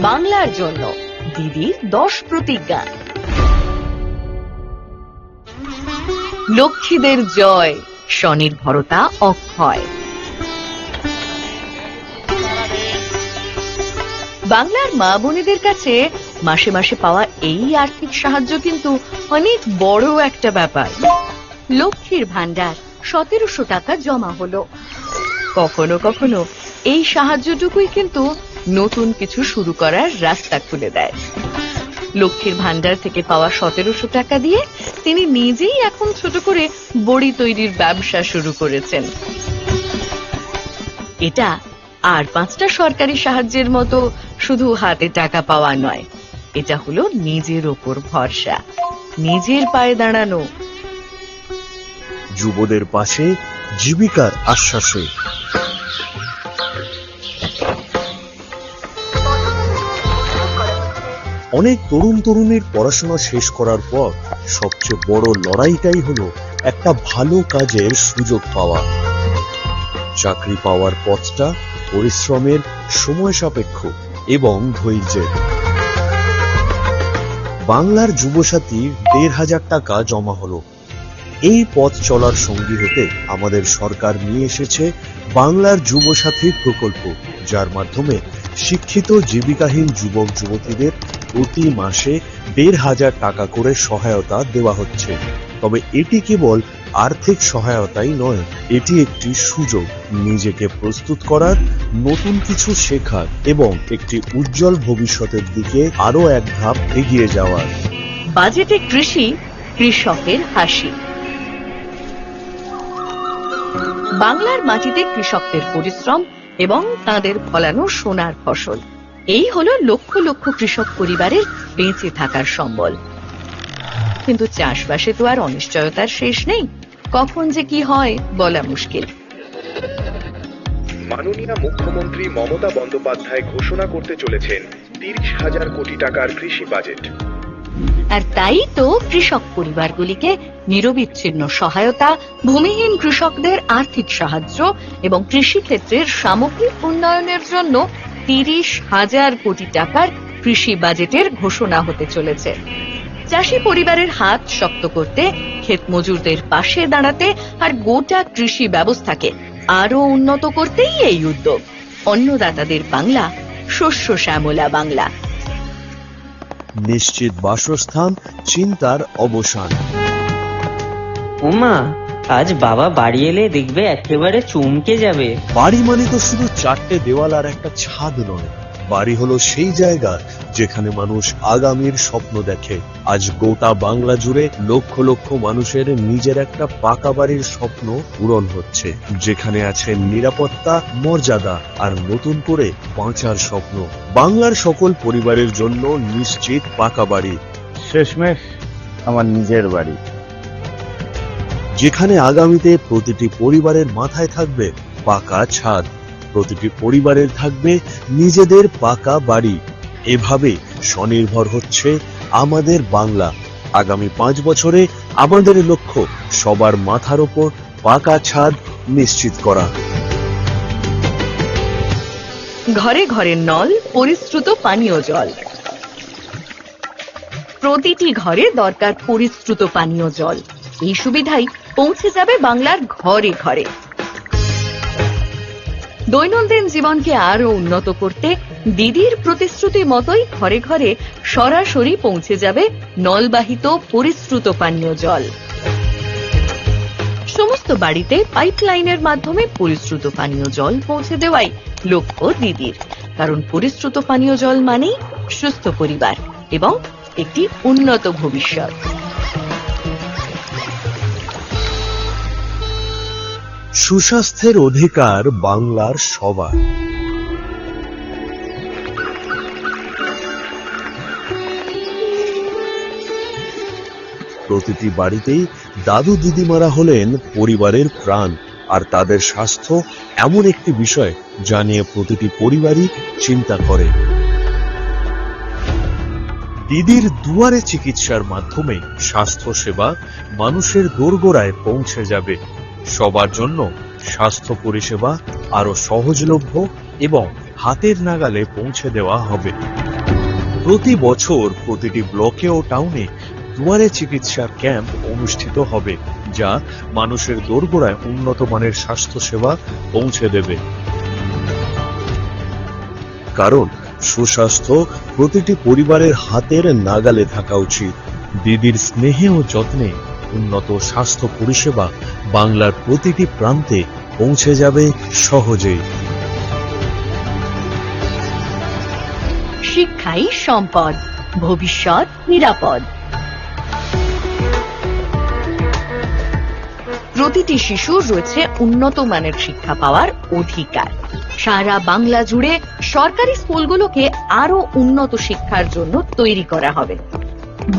বাংলার জন্য দিদির 10 প্রতিজ্ঞা। লক্ষ্মীদের জয়, স্বনির্ভরতা অক্ষয়। বাংলার মা বোনেদের কাছে মাসে মাসে পাওয়া এই আর্থিক সাহায্য কিন্তু অনেক বড় একটা ব্যাপার। লক্ষ্মীর ভান্ডার 1700 টাকা জমা হলো। কখনো কখনো এই সাহায্যটুকুই কিন্তু নতুন কিছু শুরু করার রাস্তা খুলে দেয়। লক্ষ্মীর ভান্ডার থেকে পাওয়া 1700 টাকা দিয়ে তিনি নিজেই এখন ছোট করে বড়ি তৈরির ব্যবসা শুরু করেছেন। এটা আর 5টা সরকারি সাহায্যের মতো শুধু হাতে টাকা পাওয়া নয়, এটা হলো নিজের ওপর ভরসা, নিজের পায়ে দাঁড়ানো। যুবদের পাশে জীবিকার আশ্বাসে। অনেক তরুণ তরুণীর পড়াশোনা শেষ করার পর সবচেয়ে বড় লড়াইটাই হলো একটা ভালো কাজের সুযোগ পাওয়া। চাকরি পাওয়ার পথটা পরিশ্রমের, সময় সাপেক্ষ এবং ধৈর্যের। বাংলার যুবসাথী 1500 টাকা জমা হলো। এই পথ চলার সঙ্গী হতে আমাদের সরকার নিয়ে এসেছে বাংলার যুবসাথী প্রকল্প, যার মাধ্যমে শিক্ষিত জীবিকাহীন যুবক যুবতীদের প্রতি মাসে 1500 টাকা করে সহায়তা দেওয়া হচ্ছে। তবে এটি কেবল আর্থিক সহায়তাই নয়, এটি একটি সুযোগ নিজেকে প্রস্তুত করার, নতুন কিছু শেখার এবং একটি উজ্জ্বল ভবিষ্যতের দিকে আরো এক ধাপ এগিয়ে যাওয়ার। বাজেটে কৃষি, কৃষকের হাসি। বাংলার মাটিতে কৃষকদের পরিশ্রম এবং তাদের ফলানো সোনার ফসল, এই হলো লক্ষ লক্ষ কৃষক পরিবারের বেঁচে থাকার সম্বল। কিন্তু চাষবাসে তো আর অনিশ্চয়তার শেষ নেই, কখন যে কি হয় বলা মুশকিল। মাননীয় মুখ্যমন্ত্রী মমতা বন্দ্যোপাধ্যায় ঘোষণা করতে চলেছেন 30,000 কোটি টাকার কৃষি বাজেট। আর তাই তো কৃষক পরিবারগুলিকে নিরবিচ্ছিন্ন সহায়তা, ভূমিহীন কৃষকদের আর্থিক সাহায্য এবং কৃষি ক্ষেত্রের সামগ্রিক উন্নয়নের জন্য 30,000 কোটি টাকার কৃষি বাজেটের ঘোষণা হতে চলেছে। চাষী পরিবারের হাত শক্ত করতে, ক্ষেত মজুরদের পাশে দাঁড়াতে আর গোটা কৃষি ব্যবস্থাকে আরো উন্নত করতেই এই উদ্যোগ। অন্নদাতাদের বাংলা, শস্য শ্যামলা বাংলা। নিশ্চিত বাসস্থান, চিন্তার অবসান। ওমা, আজ বাবা বাড়ি এলে দেখবে একেবারে চমকে যাবে। বাড়ি মানে তো শুধু 4টে দেওয়াল আর একটা ছাদ নয়, বাড়ি হলো সেই জায়গা যেখানে মানুষ আগামীর স্বপ্ন দেখে। আজ গোটা বাংলা জুড়ে লক্ষ লক্ষ মানুষের নিজের একটা পাকা বাড়ির স্বপ্ন পূরণ হচ্ছে, যেখানে আছে নিরাপত্তা, মর্যাদা আর নতুন করে বাঁচার স্বপ্ন। বাংলার সকল পরিবারের জন্য নিশ্চিত পাকা বাড়ি, শেষমেশ আমার নিজের বাড়ি, যেখানে আগামীতে প্রতিটি পরিবারের মাথায় থাকবে পাকা ছাদ, প্রতিটি পরিবারের থাকবে নিজেদের পাকা বাড়ি। এভাবে স্বনির্ভর হচ্ছে আমাদের বাংলা। আগামী 5 বছরে আমাদের লক্ষ্য সবার মাথার ওপর পাকা ছাদ নিশ্চিত করা। ঘরে ঘরে নল, পরিশ্রুত পানীয় জল। প্রতিটি ঘরে দরকার পরিশ্রুত পানীয় জল। এই সুবিধাই পৌঁছে যাবে বাংলার ঘরে ঘরে। দৈনন্দিন জীবনকে আরো উন্নত করতে দিদির প্রতিশ্রুতি মতোই ঘরে ঘরে সরাসরি পৌঁছে যাবে নলবাহিত পরিশ্রুত পানীয় জল। সমস্ত বাড়িতে পাইপলাইনের মাধ্যমে পরিশ্রুত পানীয় জল পৌঁছে দেওয়াই লক্ষ্য দিদির। কারণ পরিশ্রুত পানীয় জল মানেই সুস্থ পরিবার এবং একটি উন্নত ভবিষ্যৎ। সুস্বাস্থ্যের অধিকার বাংলার সবার। প্রতিটি বাড়িতেই দাদু দিদিমারা হলেন পরিবারের প্রাণ, আর তাদের স্বাস্থ্য এমন একটি বিষয় যা নিয়ে প্রতিটি পরিবারই চিন্তা করে। দিদির দুয়ারে চিকিৎসার মাধ্যমে স্বাস্থ্য সেবা মানুষের দোরগোড়ায় পৌঁছে যাবে। সবার জন্য স্বাস্থ্য পরিষেবা আরো সহজলভ্য এবং হাতের নাগালে পৌঁছে দেওয়া হবে। প্রতি বছর প্রতিটি ব্লকে ও টাউনে দুয়ারে চিকিৎসা ক্যাম্প অনুষ্ঠিত হবে, যা মানুষের দোরগোড়ায় উন্নত মানের স্বাস্থ্য সেবা পৌঁছে দেবে। কারণ সুস্বাস্থ্য প্রতিটি পরিবারের হাতের নাগালে থাকা উচিত। দিদির স্নেহে ও যত্নে উন্নত স্বাস্থ্য পরিষেবা বাংলার প্রতিটি প্রান্তে পৌঁছে যাবে সহজেই। শিক্ষাই সম্পদ, ভবিষ্যৎ নিরাপদ। প্রতিটি শিশুর রয়েছে উন্নত মানের শিক্ষা পাওয়ার অধিকার। সারা বাংলা জুড়ে সরকারি স্কুলগুলোকে আরো উন্নত শিক্ষার জন্য তৈরি করা হবে।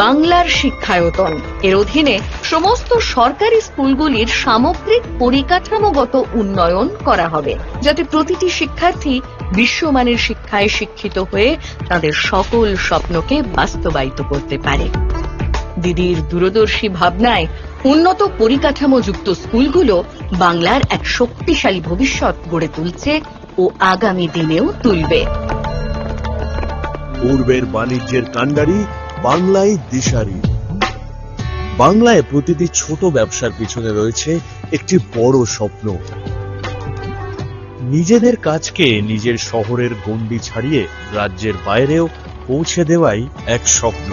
বাংলার শিক্ষায়তন এর অধীনে সমস্ত সরকারি স্কুলগুলির সামগ্রিক পরিকাঠামোগত উন্নয়ন করা হবে, যাতে প্রতিটি শিক্ষার্থী বিশ্বমানের শিক্ষায় শিক্ষিত হয়ে তাদের সকল স্বপ্নকে বাস্তবায়িত করতে পারে। দিদির দূরদর্শী ভাবনায় উন্নত পরিকাঠামোযুক্ত স্কুলগুলো বাংলার এক শক্তিশালী ভবিষ্যৎ গড়ে তুলছে ও আগামী দিনেও তুলবে। পূর্বের বাণিজ্যের কাণ্ডারি বাংলায় দিশারি। বাংলায় প্রতিটি ছোট ব্যবসার পিছনে রয়েছে একটি বড় স্বপ্ন। নিজেদের কাজকে নিজের শহরের গণ্ডি ছাড়িয়ে রাজ্যের বাইরেও পৌঁছে দেওয়াই এক স্বপ্ন।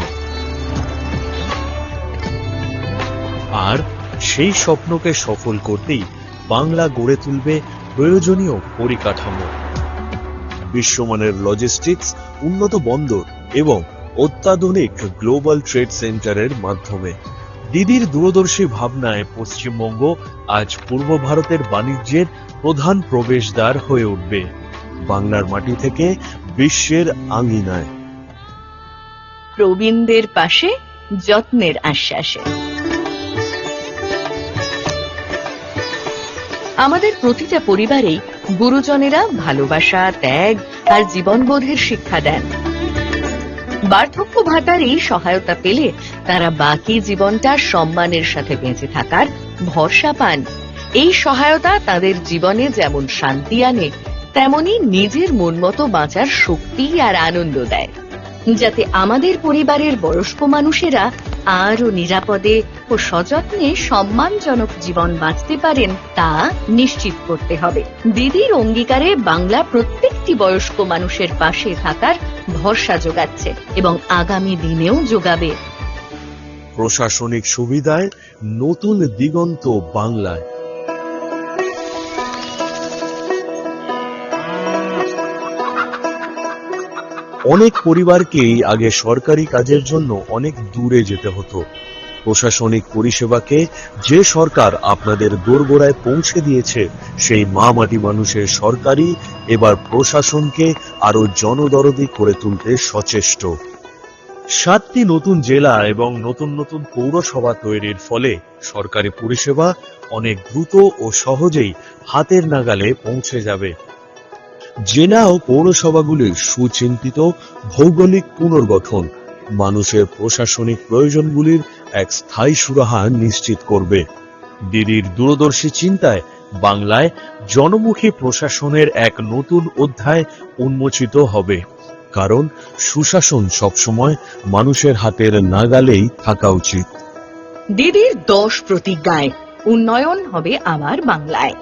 আর সেই স্বপ্নকে সফল করতেই বাংলা গড়ে তুলবে প্রয়োজনীয় পরিকাঠামো, বিশ্বমানের লজিস্টিক্স, উন্নত বন্দর এবং অত্যাধুনিক গ্লোবাল ট্রেড সেন্টারের মাধ্যমে। দিদির দূরদর্শী ভাবনায় পশ্চিমবঙ্গ আজ পূর্ব ভারতের বাণিজ্যের প্রধান প্রবেশদ্বার হয়ে উঠবে, বাংলার মাটি থেকে বিশ্বের আঙিনায়। প্রবীণদের পাশে যত্নের আশ্বাসে আমাদের প্রতিটা পরিবারেই গুরুজনেরা ভালোবাসা, ত্যাগ আর জীবনবোধের শিক্ষা দেন। বার্ধক্য ভাতার এই সহায়তা পেলে তারা বাকি জীবনটা সম্মানের সাথে বেঁচে থাকার ভরসা পান। এই সহায়তা তাদের জীবনে যেমন শান্তি আনে, তেমনি নিজের মন মতো বাঁচার শক্তি আর আনন্দ দেয়, যাতে আমাদের পরিবারের বয়স্ক মানুষেরা আরো নিরাপদে ও সযত্নে সম্মানজনক জীবন বাঁচতে পারেন তা নিশ্চিত করতে হবে। দিদির অঙ্গীকারে বাংলা প্রত্যেকটি বয়স্ক মানুষের পাশে থাকার ভরসা যোগাচ্ছে এবং আগামী দিনেও যোগাবে। প্রশাসনিক সুবিধায় নতুন দিগন্ত বাংলায়। অনেক পরিবারকেই আগে সরকারি কাজের জন্য অনেক দূরে যেতে হতো। প্রশাসনিক পরিষেবাকে যে সরকার আপনাদের দোরগোড়ায় পৌঁছে দিয়েছে, সেই মা মাটি মানুষের সরকারই এবার প্রশাসনকে আরো জনদরদি করে তুলতে সচেষ্ট। 7টি নতুন জেলা এবং নতুন নতুন পৌরসভা তৈরির ফলে সরকারি পরিষেবা অনেক দ্রুত ও সহজেই হাতের নাগালে পৌঁছে যাবে। জেলা ও পৌরসভাগুলির সুচিন্তিত ভৌগোলিক পুনর্গঠন মানুষের প্রশাসনিক প্রয়োজনগুলির এক স্থায়ী সুরাহা নিশ্চিত করবে। দিদির দূরদর্শী চিন্তায় বাংলায় জনমুখী প্রশাসনের এক নতুন অধ্যায় উন্মোচিত হবে, কারণ সুশাসন সবসময় মানুষের হাতের নাগালেই থাকা উচিত। দিদির 10 প্রতিজ্ঞায় উন্নয়ন হবে আমার বাংলায়।